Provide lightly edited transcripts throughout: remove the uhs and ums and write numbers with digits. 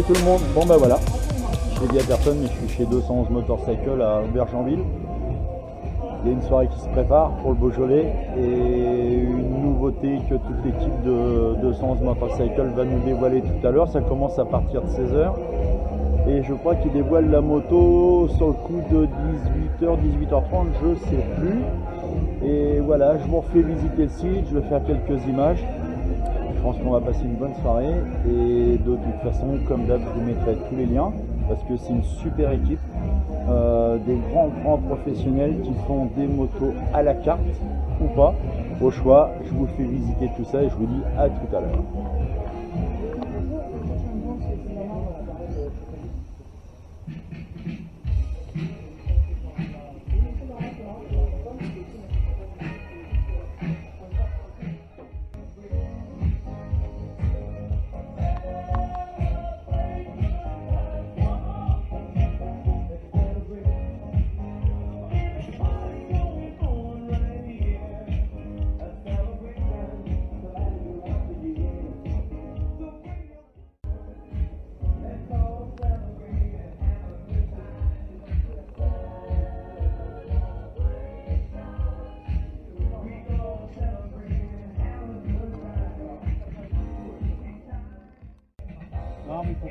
tout le monde. Bon bah voilà, je l'ai dit à personne mais je suis chez 211 Motorcycle à Aubergenville. Il y a une soirée qui se prépare pour le Beaujolais et une nouveauté que toute l'équipe de 211 Motorcycle va nous dévoiler tout à l'heure. Ça commence à partir de 16h et je crois qu'ils dévoilent la moto sur le coup de 18h, 18h30, je sais plus. Et voilà, je vous refais visiter le site, je vais faire quelques images. Je pense qu'on va passer une bonne soirée et de toute façon, comme d'hab, je vous mettrai tous les liens parce que c'est une super équipe, des grands professionnels qui font des motos à la carte ou pas, au choix. Je vous fais visiter tout ça et je vous dis à tout à l'heure.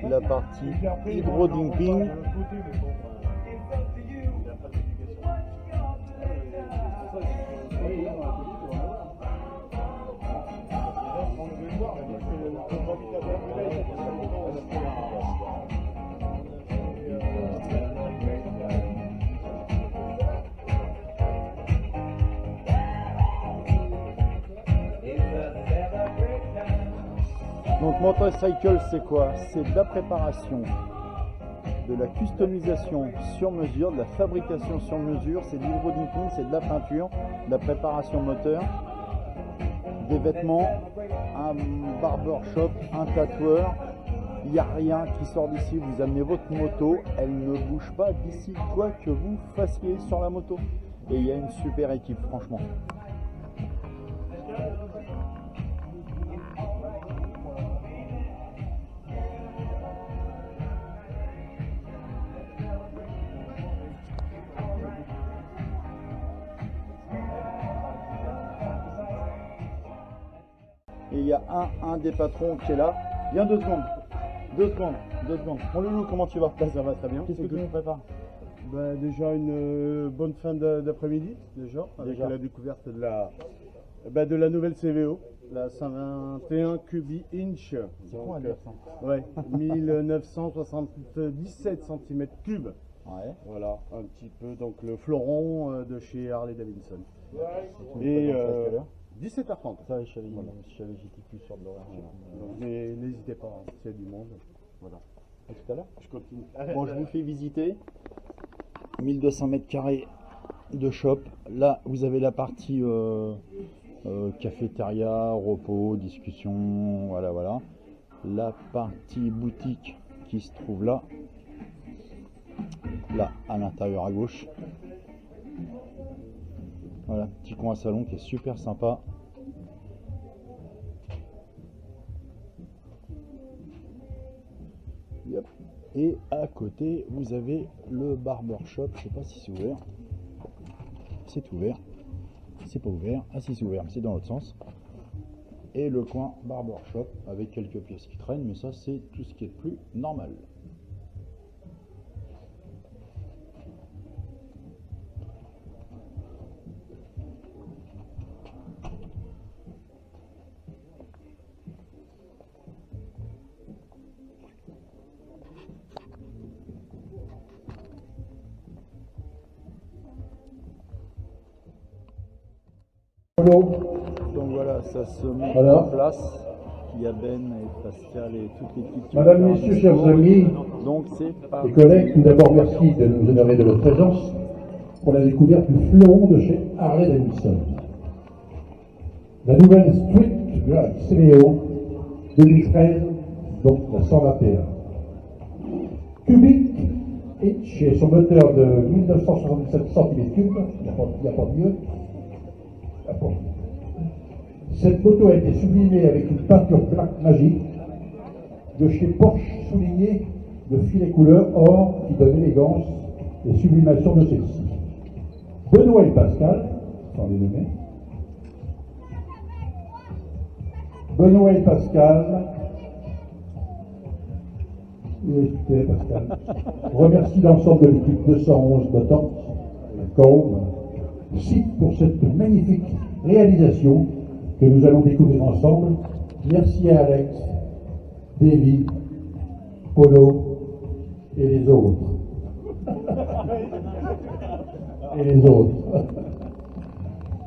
La partie hydro-dimping. Donc Motorcycle, c'est quoi? C'est de la préparation, de la customisation sur mesure, de la fabrication sur mesure, c'est de l'hydro-dimping, c'est de la peinture, de la préparation moteur, des vêtements, un barbershop, un tatoueur. Il n'y a rien qui sort d'ici. Vous amenez votre moto, elle ne bouge pas d'ici quoi que vous fassiez sur la moto. Et il y a une super équipe, franchement. Et il y a un des patrons qui est là. Viens 2 secondes. 2 secondes. 2 secondes. Mon loulou, comment tu vas? Ça va très bien. Qu'est-ce que tu nous prépares? Déjà une bonne fin d'après-midi, avec la découverte de la nouvelle CVO, la 121 Cubi Inch. C'est quoi à dire ça? Ouais, 1977 cm3. Ouais. Voilà, un petit peu, donc le fleuron de chez Harley Davidson. Et 17h30. Ça, je savais, j'étais plus sûr de l'horaire. Donc n'hésitez pas, hein, s'il y a du monde. Voilà. À tout à l'heure. Je continue. Bon, je vous fais visiter 1200 mètres carrés de shop. Là, vous avez la partie cafétéria, repos, discussion, voilà. La partie boutique qui se trouve là, à l'intérieur à gauche. Voilà, petit coin salon qui est super sympa. Yep. Et à côté, vous avez le barbershop. Je sais pas si c'est ouvert. C'est ouvert. C'est pas ouvert. Ah si, c'est ouvert, mais c'est dans l'autre sens. Et le coin barbershop avec quelques pièces qui traînent, mais ça c'est tout ce qui est plus normal. Donc voilà, ça se met en place. Il y a Ben et Pascal et toute l'équipe. Madame, Messieurs, chers amis et collègues, tout d'abord merci de nous honorer de votre présence pour la découverte du fleuron de chez Harley Davidson. La nouvelle Street Glide CVO 2013, donc la 121. Cubic Inch et son moteur de 1977 cm3, il n'y a pas mieux. Cette moto a été sublimée avec une peinture black magique de chez Porsche souligné de filet couleur or qui donne élégance et sublimation de celle-ci. Benoît et Pascal, sans les nommer. Benoît et Pascal, remercie l'ensemble de l'équipe 211 Botans, site pour cette magnifique réalisation que nous allons découvrir ensemble. Merci à Alex, Davy, Polo et les autres.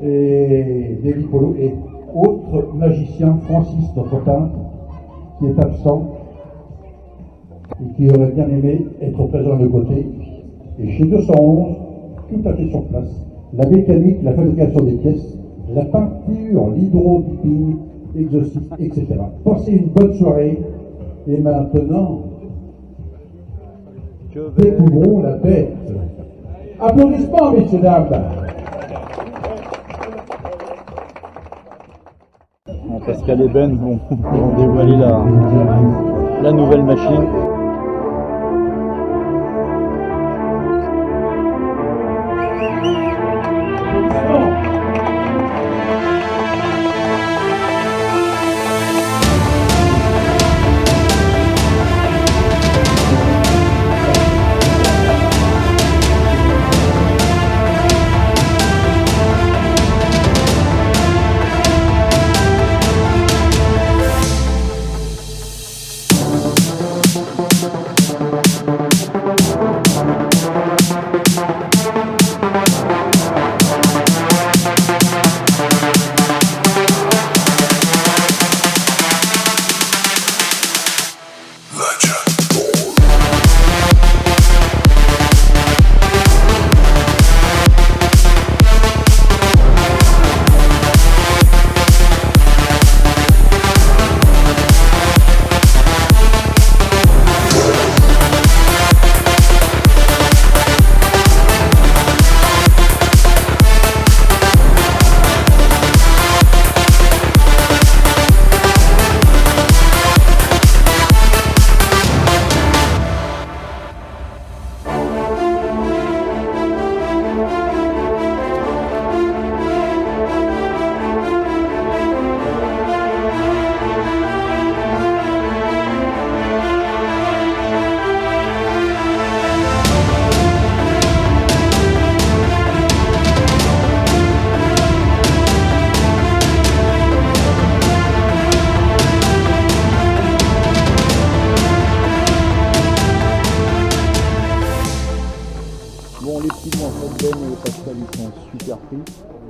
Et Davy, Polo et autre magicien, Francis, notre peintre, qui est absent et qui aurait bien aimé être présent à nos côtés. Et chez 211, tout à fait sur place, la mécanique, la fabrication des pièces, la peinture, l'hydro-dipping, l'exorcisme, etc. Passez une bonne soirée. Et maintenant, découvrons la bête. Applaudissements, messieurs, dames. Pascal et Ben vont dévoiler la nouvelle machine.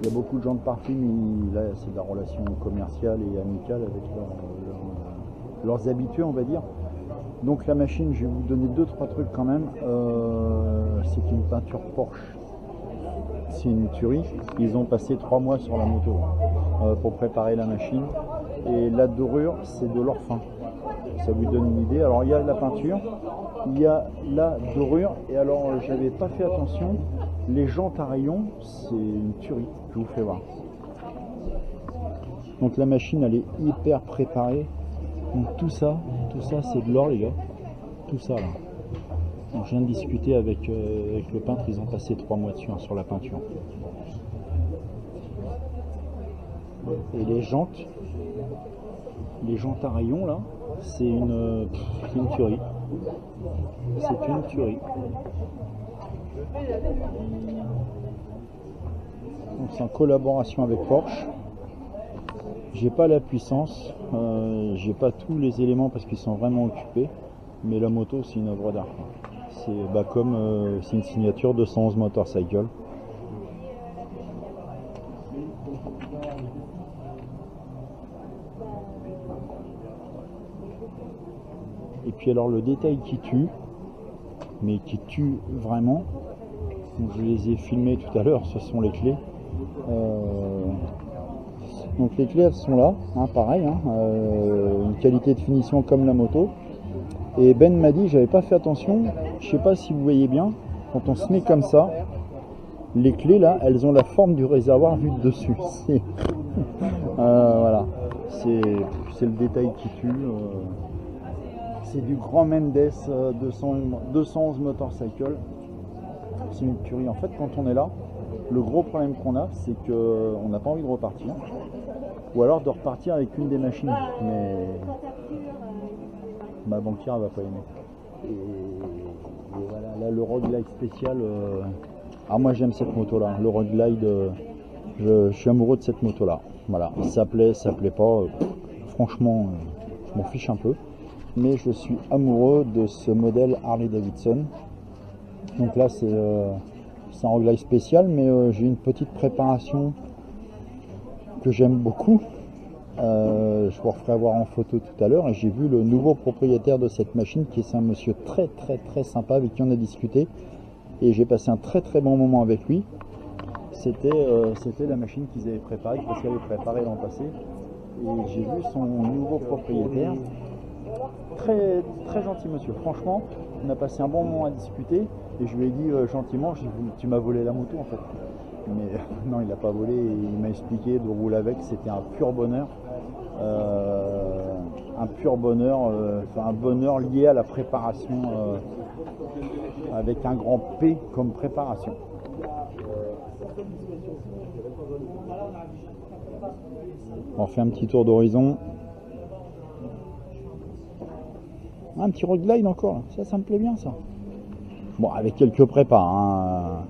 Il y a beaucoup de gens de partout, mais là c'est de la relation commerciale et amicale avec leurs habitués, on va dire. Donc la machine, je vais vous donner 2-3 trucs quand même. C'est une peinture Porsche. C'est une tuerie. Ils ont passé 3 mois sur la moto pour préparer la machine. Et la dorure, c'est de l'or fin. Ça vous donne une idée. Alors il y a la peinture, il y a la dorure. Et alors j'avais pas fait attention. Les jantes à rayons, c'est une tuerie, je vous fais voir. Donc la machine, elle est hyper préparée. Donc tout ça c'est de l'or, les gars. Tout ça là. Donc, je viens de discuter avec le peintre, ils ont passé 3 mois dessus sur la peinture. Et les jantes à rayons là, c'est une tuerie. C'est une tuerie. Donc c'est en collaboration avec Porsche. J'ai pas la puissance, j'ai pas tous les éléments parce qu'ils sont vraiment occupés, mais la moto c'est une œuvre d'art. C'est c'est une signature 211 Motorcycle. Et puis alors le détail qui tue, mais qui tue vraiment, donc je les ai filmés tout à l'heure, ce sont les clés. Donc les clés elles sont là, hein, pareil, hein, une qualité de finition comme la moto. Et Ben m'a dit, j'avais pas fait attention, je sais pas si vous voyez bien, quand on se met comme ça, les clés là, elles ont la forme du réservoir vu de dessus. Voilà, c'est le détail qui tue. C'est du Grand Mendes 211 Motorcycle. C'est une tuerie. En fait, quand on est là, le gros problème qu'on a, c'est qu'on n'a pas envie de repartir. Ou alors de repartir avec une des machines. Mais ma banquière elle va pas aimer. Et voilà, là le Road Glide spécial. Ah, moi j'aime cette moto là. Le Road Glide, je suis amoureux de cette moto là. Voilà, ça plaît pas. Franchement, je m'en fiche un peu. Mais je suis amoureux de ce modèle Harley Davidson. Donc là c'est un Road Glide spécial, mais j'ai une petite préparation que j'aime beaucoup. Je vous referai voir en photo tout à l'heure, et j'ai vu le nouveau propriétaire de cette machine qui est un monsieur très sympa avec qui on a discuté, et j'ai passé un très bon moment avec lui. C'était la machine qu'ils avaient préparée, parce qu'elle avait préparé l'an passé, et j'ai vu son nouveau propriétaire, très gentil monsieur. Franchement, on a passé un bon moment à discuter, et je lui ai dit gentiment, tu m'as volé la moto en fait. Mais non, il n'a pas volé, il m'a expliqué de rouler avec, c'était un pur bonheur. Un bonheur lié à la préparation, avec un grand P comme préparation. On fait un petit tour d'horizon. Un petit Road Glide encore, ça me plaît bien ça. Bon, avec quelques prépas, hein.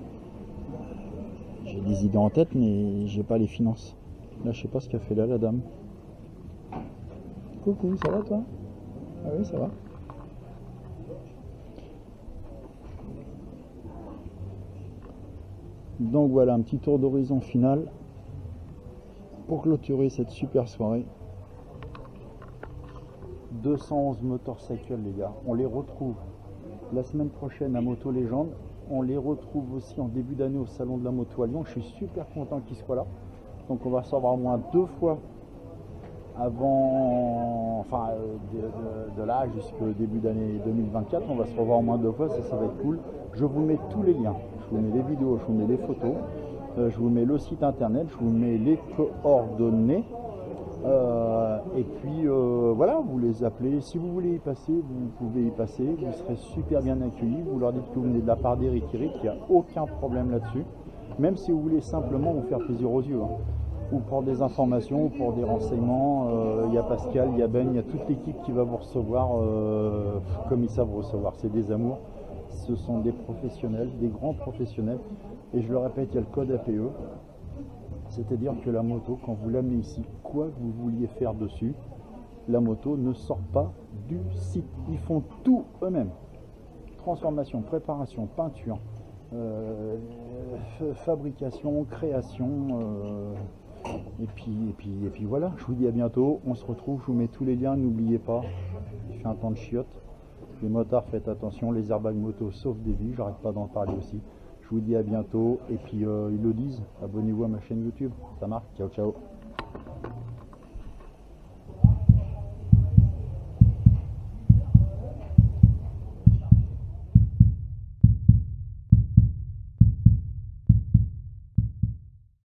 J'ai des idées en tête, mais j'ai pas les finances. Là, je sais pas ce qu'a fait là la dame. Coucou, ça va toi? Ah oui, ça va. Donc voilà, un petit tour d'horizon final pour clôturer cette super soirée. 211 motorcycles les gars, on les retrouve la semaine prochaine à Moto Légende. On les retrouve aussi en début d'année au salon de la moto à Lyon. Je suis super content qu'ils soient là. Donc on va se revoir au moins 2 fois avant, enfin de là jusqu'au début d'année 2024. On va se revoir au moins 2 fois, ça va être cool. Je vous mets tous les liens. Je vous mets les vidéos, je vous mets les photos. Je vous mets le site internet, je vous mets les coordonnées. Et puis voilà, vous les appelez, si vous voulez y passer, vous pouvez y passer, vous serez super bien accueillis, vous leur dites que vous venez de la part d'Eric, il n'y a aucun problème là-dessus, même si vous voulez simplement vous faire plaisir aux yeux, hein, ou pour des informations, ou pour des renseignements, il y a Pascal, il y a Ben, il y a toute l'équipe qui va vous recevoir comme ils savent vous recevoir, c'est des amours, ce sont des professionnels, des grands professionnels, et je le répète, il y a le code APE. C'est-à-dire que la moto, quand vous l'amenez ici, quoi que vous vouliez faire dessus, la moto ne sort pas du site. Ils font tout eux-mêmes. Transformation, préparation, peinture, fabrication, création. Et puis voilà, je vous dis à bientôt. On se retrouve, je vous mets tous les liens, n'oubliez pas. Il fait un temps de chiottes. Les motards, faites attention. Les airbags moto, sauf débit, j'arrête pas d'en parler aussi. Je vous dis à bientôt, et puis ils le disent, abonnez-vous à ma chaîne YouTube, ça marche, ciao ciao.